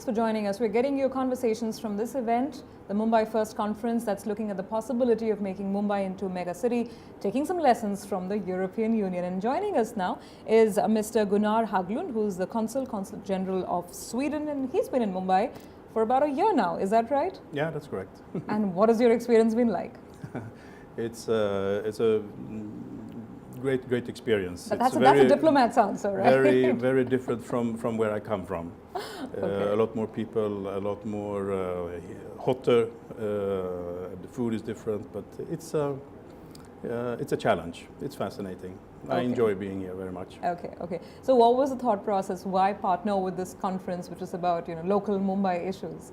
for joining us. We're getting you conversations from this event, the Mumbai First Conference that's looking at the possibility of making Mumbai into a mega city, taking some lessons from the European Union. And joining us now is Mr. Gunnar Haglund, who's the Consul General of Sweden, and he's been in Mumbai for about a year now. Is that right? Yeah, that's correct. And what has your experience been like? It's a great experience. But that's a diplomat's answer, right? Very different from where I come from. Okay. A lot more people, a lot more hotter. The food is different, but it's a challenge. It's fascinating. Okay. I enjoy being here very much. Okay. So what was the thought process? Why partner with this conference, which is about local Mumbai issues?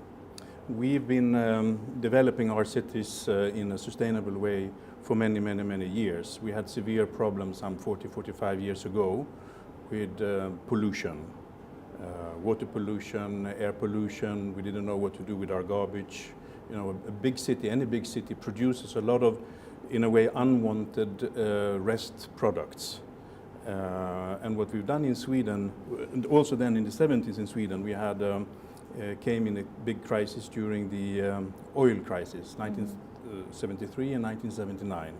We've been developing our cities in a sustainable way for many years. We had severe problems some 45 years ago with pollution, water pollution, air pollution. We didn't know what to do with our garbage. A big city, any big city produces a lot of, in a way, unwanted rest products. And what we've done in Sweden, and also then in the 70s in Sweden, we had came in a big crisis during the oil crisis, 1973 and 1979.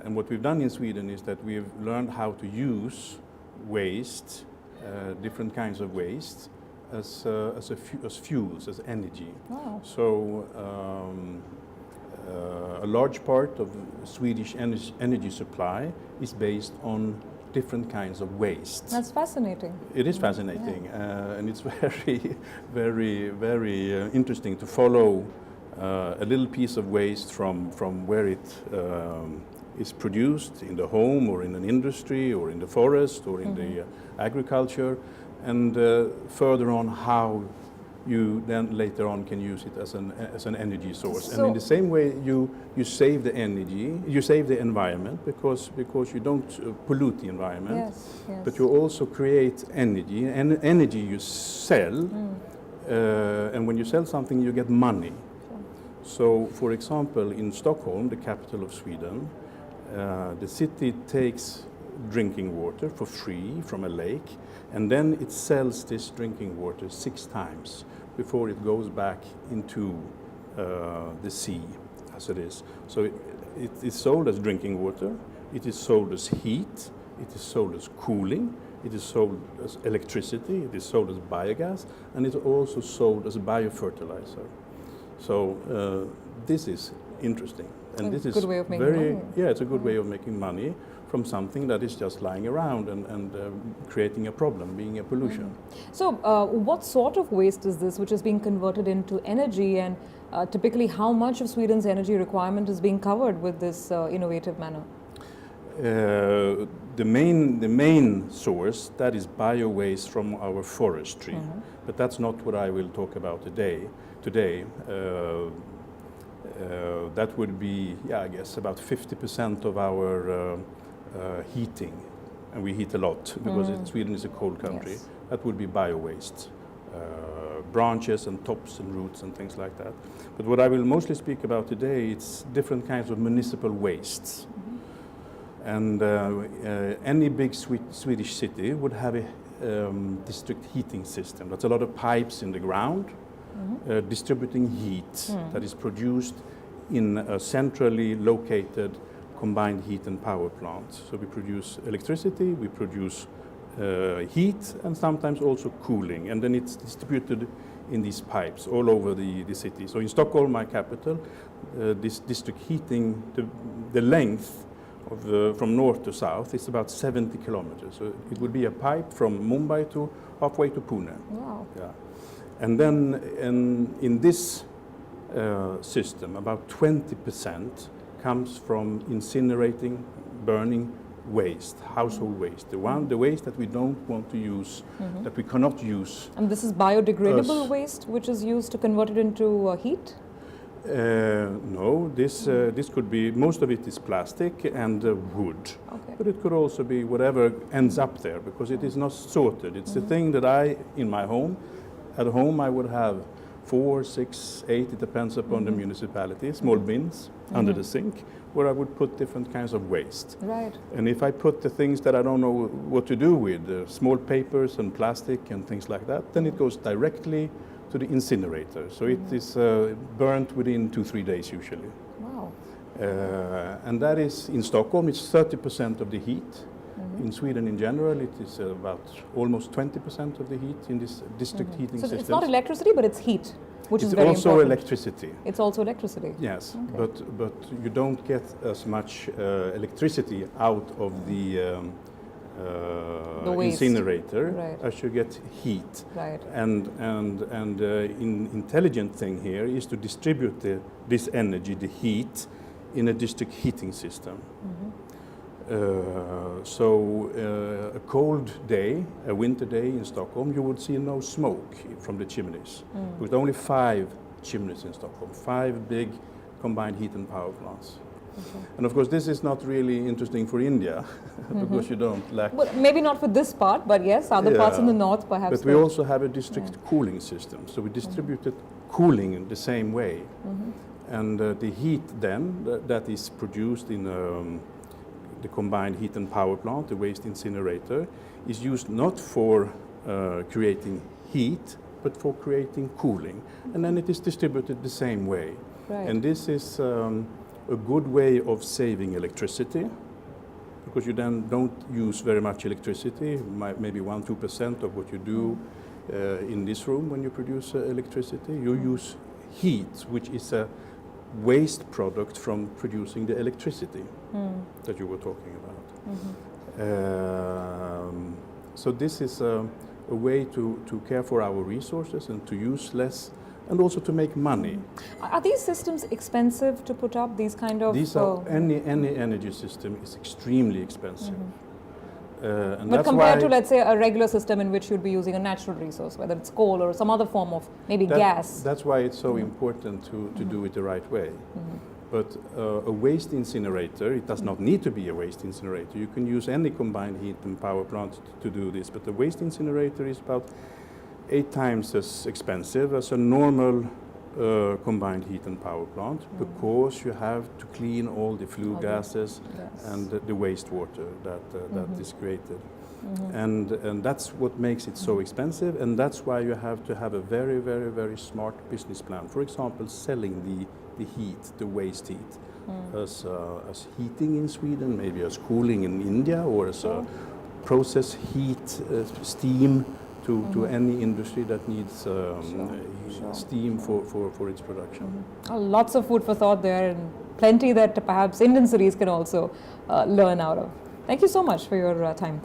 And what we've done in Sweden is that we've learned how to use waste, different kinds of waste, as fuels, as energy. Wow. So a large part of Swedish energy supply is based on different kinds of waste. That's fascinating. It is fascinating, yeah. And it's very interesting to follow a little piece of waste from where it is produced in the home or in an industry or in the forest or in the agriculture, and further on how you then later on can use it as an energy source. And in the same way you save the energy, you save the environment because you don't pollute the environment. Yes. But you also create energy, and energy you sell, and when you sell something you get money. So, for example, in Stockholm, the capital of Sweden, the city takes drinking water for free from a lake, and then it sells this drinking water 6 times before it goes back into the sea, as it is. So it is sold as drinking water, it is sold as heat, it is sold as cooling, it is sold as electricity, it is sold as biogas, and it is also sold as a biofertilizer. So this is interesting, and this is a good way of making money. Yeah, it's a good way of making money from something that is just lying around and creating a problem, being a pollution. So what sort of waste is this which is being converted into energy, and typically how much of Sweden's energy requirement is being covered with this innovative manner? The main source, that is bio-waste from our forestry, but that's not what I will talk about today. That would be, I guess, about 50% of our heating, and we heat a lot because Sweden is a cold country. Yes. That would be bio-waste, branches and tops and roots and things like that. But what I will mostly speak about today, it's different kinds of municipal wastes. And any big Swedish city would have a district heating system. That's a lot of pipes in the ground, distributing heat that is produced in a centrally located combined heat and power plant. So we produce electricity, we produce heat, and sometimes also cooling, and then it's distributed in these pipes all over the city. So in Stockholm, my capital, this district heating, the length of from north to south is about 70 kilometers. So it would be a pipe from Mumbai to halfway to Pune. Wow. Yeah. And then in this system, about 20% comes from incinerating, burning waste, household waste, the waste that we don't want to use, that we cannot use. And this is biodegradable waste, which is used to convert it into heat? No, this could be, most of it is plastic and wood, but it could also be whatever ends up there, because it is not sorted. It's the thing that in my home, at home I would have 4, 6, 8, it depends upon the municipality, small bins under the sink, where I would put different kinds of waste. Right. And if I put the things that I don't know what to do with, small papers and plastic and things like that, then it goes directly to the incinerator. So it is burnt within 2-3 days usually. Wow. And that is, in Stockholm, it's 30% of the heat. In Sweden in general, it is about almost 20% of the heat in this district heating system. So it's not electricity, but it's heat, which is it's very also important. electricity. It's also electricity. Yes, Okay. but you don't get as much electricity out of the waste. incinerator Right. as you get heat. Right. And intelligent thing here is to distribute this energy, the heat, in a district heating system. So a cold day, a winter day in Stockholm, you would see no smoke from the chimneys. With only 5 chimneys in Stockholm, 5 big combined heat and power plants. Okay. And of course, this is not really interesting for India because you don't lack. But maybe not for this part, but yes, other parts in the north perhaps. But we also have a district cooling system, so we distributed cooling in the same way. And the heat then that is produced in the combined heat and power plant, the waste incinerator, is used not for creating heat, but for creating cooling. And then it is distributed the same way. Right. And this is a good way of saving electricity, because you then don't use very much electricity, maybe 1-2% of what you do in this room when you produce electricity. You use heat, which is a waste product from producing the electricity that you were talking about. So this is a way to care for our resources and to use less, and also to make money. Are these systems expensive to put up, these kind of... These are, any energy system is extremely expensive. And but that's compared why to, let's say, a regular system in which you'd be using a natural resource, whether it's coal or some other form of maybe gas. That's why it's so important to do it the right way. But a waste incinerator, it does not need to be a waste incinerator. You can use any combined heat and power plant to do this. But the waste incinerator is about 8 times as expensive as a normal combined heat and power plant, because you have to clean all the flue gases and the wastewater that is created. And that's what makes it so expensive, and that's why you have to have a very, very, very smart business plan. For example, selling the heat, the waste heat, as heating in Sweden, maybe as cooling in India, or as a process heat, steam to any industry that needs steam for its production. Lots of food for thought there, and plenty that perhaps Indian cities can also learn out of. Thank you so much for your time.